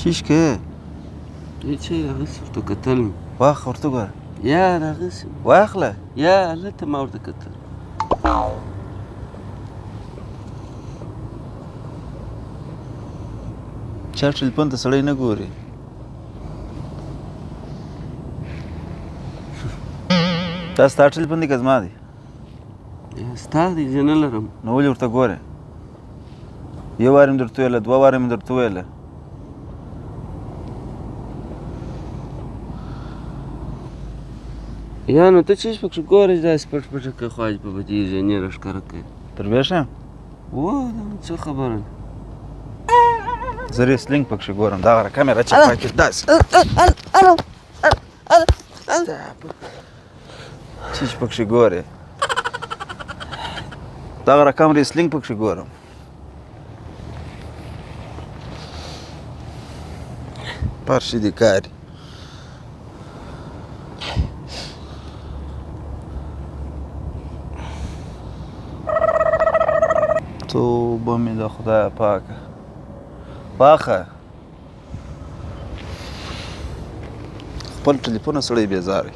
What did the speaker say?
چیشکه؟ هیچی راغسې ورته کتل مې. واخله ورته ګوره. یا راغسې واخله. یا هلته ما ورته کتل. چا ټلیفون ته سړی نه ګوري. دا ستا ټلیفون دی که زما دی؟ ستا دی زه نه لرم. نو ولې ورته ګورې؟ یو وارې مې درته وویله، دوه وارې مې درته وویله. یا نو ته چیش پکې ګورې داسې پټ پټه که خواج په بدېږي نه راښکاره کوي. درویش یم؟ څه خبره ده؟ زه ریسلینګ پکښې ګورم. دغه رقم یې راچه پاکې داسې چیش پکښې ګورې؟ دغه رقم ریسلینګ پکښې ګورم. پرشي دې کاري. توبه مې د خدایه پاکه پاخه خپل ټلیفون سړی بېزاروي.